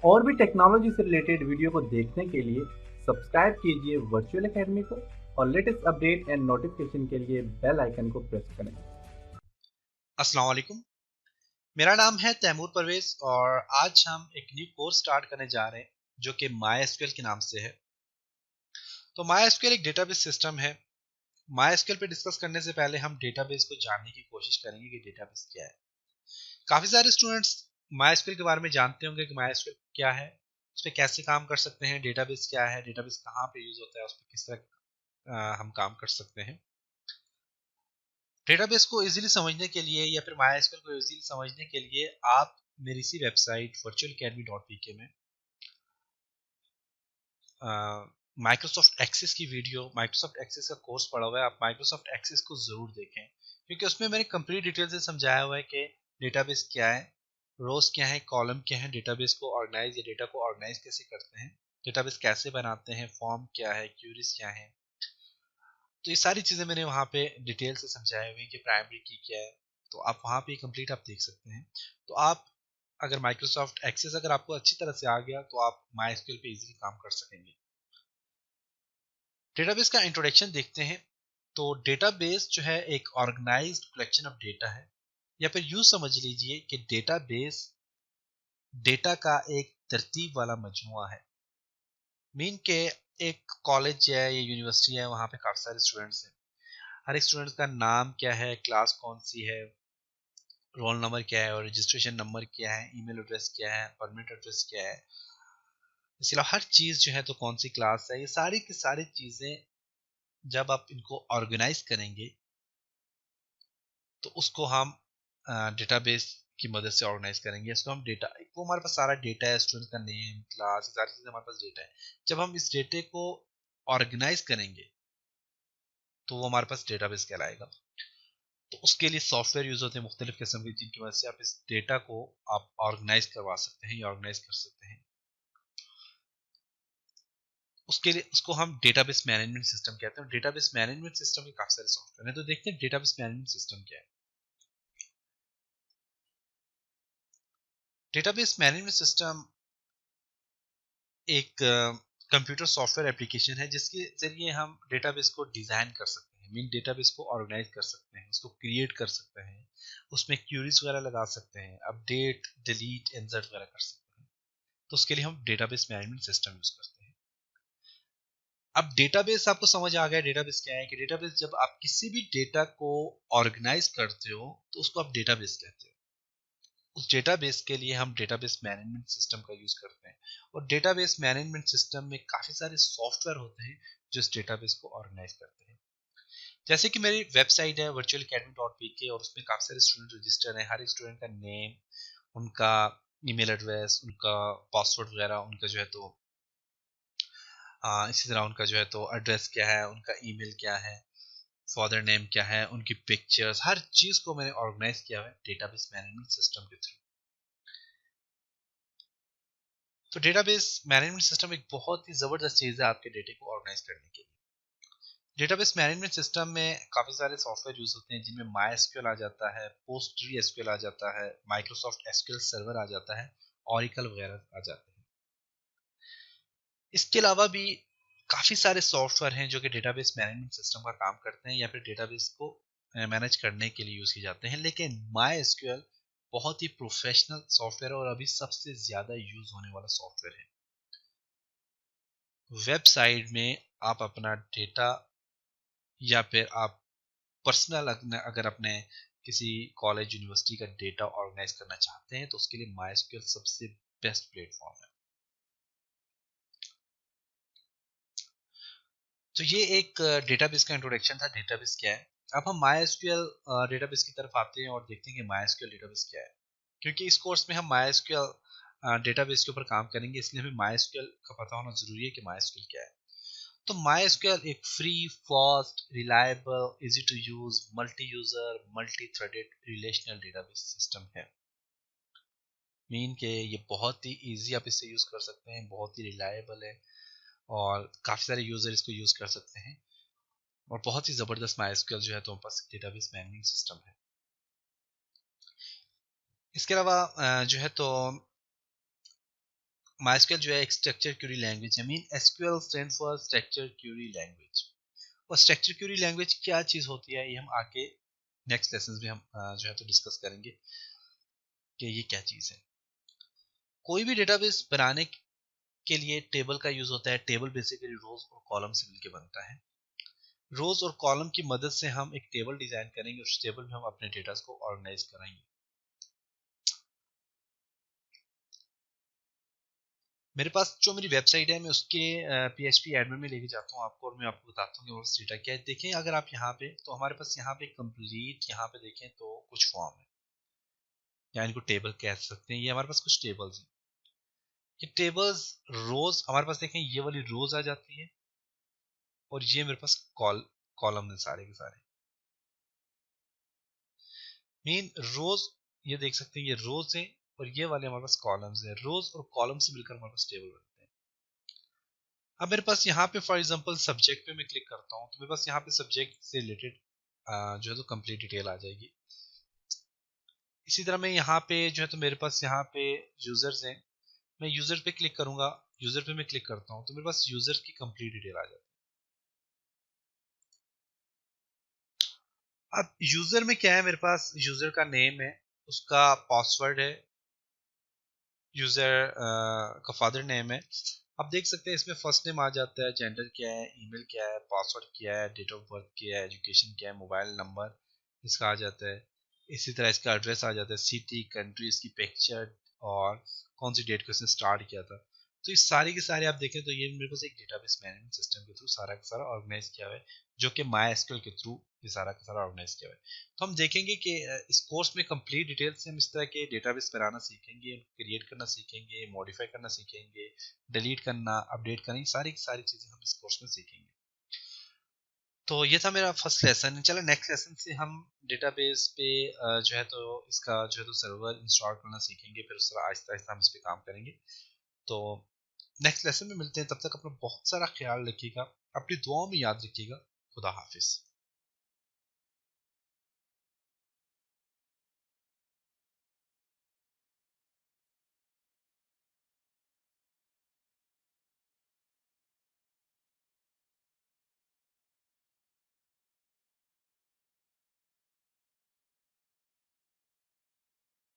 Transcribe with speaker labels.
Speaker 1: और भी टेक्नोलॉजी से रिलेटेड वीडियो को देखने के लिए सब्सक्राइब कीजिए वर्चुअल एकेडमी को और लेटेस्ट अपडेट एंड नोटिफिकेशन के लिए बेल आइकन को प्रेस करें।
Speaker 2: अस्सलाम वालेकुम। मेरा नाम है तैमूर परवेज और आज हम एक न्यू कोर्स स्टार्ट करने जा रहे हैं जो कि MySQL के नाम से है। तो MySQL एक डेटाबेस सिस्टम है। MySQL पे डिस्कस करने से पहले हम डेटाबेस को जानने की कोशिश करेंगे कि डेटाबेस क्या है। काफी सारे स्टूडेंट्स MySQL के बारे में जानते होंगे कि MySQL क्या है, उस पर कैसे काम कर सकते हैं, डेटाबेस क्या है, डेटाबेस कहाँ पे यूज होता है, उस पर किस तरह हम काम कर सकते हैं। डेटाबेस को इजीली समझने के लिए या फिर MySQL को इजीली समझने के लिए आप मेरी इसी वेबसाइट virtualacademy.pk में माइक्रोसॉफ्ट एक्सेस की वीडियो, माइक्रोसॉफ्ट एक्सेस का कोर्स पढ़ा हुआ है, आप माइक्रोसॉफ्ट एक्सेस को जरूर देखें क्योंकि उसमें मैंने कंप्लीट डिटेल से समझाया हुआ है कि डेटाबेस क्या है, रोज क्या है, कॉलम क्या है, डेटाबेस को ऑर्गेनाइज या डेटा को ऑर्गेनाइज कैसे करते हैं, डेटाबेस कैसे बनाते हैं, फॉर्म क्या है, क्यूरीज क्या है। तो ये सारी चीजें मैंने वहाँ पे डिटेल से समझाई हुई कि प्राइमरी की क्या है। तो आप वहाँ पे कंप्लीट आप देख सकते हैं। तो आप अगर माइक्रोसॉफ्ट एक्सेस अगर आपको अच्छी तरह से आ गया तो आप MySQL पे इजीली काम कर सकेंगे। डेटाबेस का इंट्रोडक्शन देखते हैं। तो डेटाबेस जो है एक ऑर्गेनाइज्ड कलेक्शन ऑफ डेटा है, या फिर यूं समझ लीजिए कि डेटाबेस डेटा का एक तरतीब वाला मजमुआ है। मीन के एक कॉलेज है या यूनिवर्सिटी है, वहाँ पे काफी सारे स्टूडेंट्स हैं। हर एक स्टूडेंट का नाम क्या है, क्लास कौन सी है, रोल नंबर क्या है और रजिस्ट्रेशन नंबर क्या है, ईमेल एड्रेस क्या है, परमानेंट एड्रेस क्या है, इसके अलावा हर चीज जो है तो कौन सी क्लास है, ये सारी की सारी चीजें जब आप इनको ऑर्गेनाइज करेंगे तो उसको हम डेटाबेस की मदद से ऑर्गेनाइज करेंगे। इसको हम डेटा, वो हमारे पास सारा डेटा है, स्टूडेंट का नेम, क्लास, सारी चीजें हमारे पास डेटा है। जब हम इस डेटे को ऑर्गेनाइज करेंगे तो वो हमारे पास डेटाबेस कहलाएगा। तो उसके लिए सॉफ्टवेयर यूज होते हैं मुख्तलिफ किस्म के, जिनकी मदद से आप इस डेटा को आप ऑर्गेनाइज करवा सकते हैं या ऑर्गेनाइज कर सकते हैं। उसके लिए उसको हम डेटाबेस मैनेजमेंट सिस्टम कहते हैं। डेटाबेस मैनेजमेंट सिस्टम के काफी सारे सॉफ्टवेयर हैं, तो देखते हैं डेटाबेस मैनेजमेंट सिस्टम क्या है। डेटाबेस मैनेजमेंट सिस्टम एक कंप्यूटर सॉफ्टवेयर एप्लीकेशन है जिसके जरिए हम डेटाबेस को डिजाइन कर सकते हैं, मीन डेटाबेस को ऑर्गेनाइज कर सकते हैं, उसको क्रिएट कर सकते हैं, उसमें क्यूरीज वगैरह लगा सकते हैं, अपडेट, डिलीट, इंसर्ट वगैरह कर सकते हैं। तो उसके लिए हम डेटाबेस मैनेजमेंट सिस्टम यूज करते हैं। अब डेटाबेस आपको समझ आ गया डेटाबेस क्या है, कि डेटाबेस जब आप किसी भी डेटा को ऑर्गेनाइज करते हो तो उसको आप डेटाबेस कहते हो। उस डेटाबेस के लिए हम डेटाबेस मैनेजमेंट सिस्टम का यूज करते हैं, और डेटाबेस मैनेजमेंट सिस्टम में काफी सारे सॉफ्टवेयर होते हैं जो इस डेटाबेस को ऑर्गेनाइज करते हैं। जैसे कि मेरी वेबसाइट है virtualacademy.pk और उसमें काफी सारे स्टूडेंट रजिस्टर हैं। हर एक स्टूडेंट का नेम, उनका ईमेल एड्रेस, उनका पासवर्ड वगैरह, उनका जो है तो इसी तरह उनका जो है तो एड्रेस क्या है, उनका ईमेल क्या है, फादर नेम क्या है, उनकी पिक्चर्स, हर चीज को मैंने ऑर्गेनाइज किया है डेटाबेस मैनेजमेंट सिस्टम के थ्रू। तो डेटाबेस मैनेजमेंट सिस्टम एक बहुत ही जबरदस्त चीज है आपके डेटे को ऑर्गेनाइज करने के लिए। डेटाबेस मैनेजमेंट सिस्टम में काफी सारे सॉफ्टवेयर यूज होते हैं जिनमें MySQL आ जाता है, PostgreSQL आ जाता है, माइक्रोसॉफ्ट एसक्यूएल सर्वर आ जाता है, Oracle वगैरह आ जाते हैं। इसके अलावा भी काफी सारे सॉफ्टवेयर हैं जो कि डेटाबेस मैनेजमेंट सिस्टम का काम करते हैं या फिर डेटाबेस को मैनेज करने के लिए यूज किए जाते हैं, लेकिन MySQL बहुत ही प्रोफेशनल सॉफ्टवेयर और अभी सबसे ज्यादा यूज होने वाला सॉफ्टवेयर है। वेबसाइट में आप अपना डेटा या फिर आप पर्सनल अगर अपने किसी कॉलेज यूनिवर्सिटी का डेटा ऑर्गेनाइज करना चाहते हैं तो उसके लिए MySQL सबसे बेस्ट प्लेटफॉर्म है। तो ये एक डेटाबेस का इंट्रोडक्शन था, डेटाबेस क्या है। अब हम MySQL डेटाबेस की तरफ आते हैं और देखते हैं कि MySQL डेटाबेस क्या है। क्योंकि इस कोर्स में हम MySQL डेटाबेस के ऊपर काम करेंगे, इसलिए हमें MySQL का पता होना जरूरी है कि MySQL क्या है। तो MySQL एक free, fast, reliable, easy to use, multi user, multi threaded relational database system है। मीन के ये बहुत ही इजी आप इसे यूज कर सकते हैं, बहुत ही रिलायबल है और काफी सारे यूजर इसको यूज कर सकते हैं, और बहुत ही जबरदस्त MySQL जो है तो हमारे पास डेटाबेस मैनेजमेंट सिस्टम है। इसके अलावा जो है तो MySQL जो है एक स्ट्रक्चर क्वेरी लैंग्वेज है। Mean SQL stand for structure query language. और स्ट्रक्चर क्वेरी लैंग्वेज क्या चीज़ होती है, ये हम आगे नेक्स्ट लेसन में हम जो है तो डिस्कस करेंगे कि ये क्या चीज़ है। कोई भी डेटाबेस बनाने के लिए टेबल का यूज होता है। टेबल बेसिकली रोज और कॉलम से मिलकर बनता है। रोज और कॉलम की मदद से हम एक टेबल डिजाइन करेंगे। उस टेबल में हम अपने डेटा को ऑर्गेनाइज कराएंगे। मेरे पास जो मेरी वेबसाइट है, मैं उसके PHP एडमिन में लेके जाता हूँ आपको, और मैं आपको बताता हूँ कि वो डेटा क्या है। देखें अगर आप यहाँ पे, तो हमारे पास यहाँ पे कंप्लीट, यहाँ पे देखें तो कुछ फॉर्म है, या इनको टेबल कह सकते हैं। ये हमारे पास कुछ टेबल्स हैं। ये टेबल्स रोज हमारे पास देखें, ये वाली रोज आ जाती है, और ये मेरे पास कॉलम है सारे के सारे। मीन रोज, ये देख सकते हैं ये रोज है, और ये वाले हमारे पास कॉलम्स है। रोज और कॉलम से मिलकर हमारे पास टेबल बनते हैं। अब मेरे पास यहाँ पे फॉर एग्जांपल सब्जेक्ट पे मैं क्लिक करता हूँ, तो मेरे पास यहाँ पे सब्जेक्ट से रिलेटेड जो है तो कंप्लीट डिटेल आ जाएगी। इसी तरह मैं यहाँ पे जो है तो मेरे पास यहाँ पे यूजर्स हैं। मैं यूजर पे क्लिक करूंगा, यूजर पे मैं क्लिक करता हूँ, तो मेरे पास यूजर की कंप्लीट डिटेल आ जाती है। अब यूजर में क्या है, मेरे पास यूजर का नेम है, उसका पासवर्ड है, यूजर का फादर नेम है। आप देख सकते हैं इसमें फर्स्ट नेम आ जाता है, जेंडर क्या है, ईमेल क्या है, पासवर्ड क्या है, डेट ऑफ बर्थ क्या है, एजुकेशन क्या है, मोबाइल नंबर इसका आ जाता है। इसी तरह इसका एड्रेस आ जाता है, सिटी, कंट्री, इसकी पिक्चर, और कौन सी डेट को इसने स्टार्ट किया था। तो ये सारे के सारे आप देखें तो ये मेरे पास एक डेटाबेस मैनेजमेंट सिस्टम के थ्रू सारा का सारा ऑर्गेनाइज किया हुआ है, जो कि MySQL के थ्रू ये सारा का सारा ऑर्गेनाइज किया हुआ है। तो हम देखेंगे कि इस कोर्स में कंप्लीट डिटेल से हम इस तरह के डेटाबेस बनाना सीखेंगे, क्रिएट करना सीखेंगे, मॉडिफाई करना सीखेंगे, डिलीट करना, अपडेट करना, ये सारी की सारी चीज़ें हम इस कोर्स में सीखेंगे। तो ये था मेरा फर्स्ट लेसन। चलो नेक्स्ट लेसन से हम डेटाबेस पे जो है तो इसका जो है तो सर्वर इंस्टॉल करना सीखेंगे, फिर उस तरह आहिस्ता आहिस्ता हम इस पर काम करेंगे। तो नेक्स्ट लेसन में मिलते हैं, तब तक अपना बहुत सारा ख्याल रखिएगा, अपनी दुआओं में याद रखिएगा। खुदा हाफिज।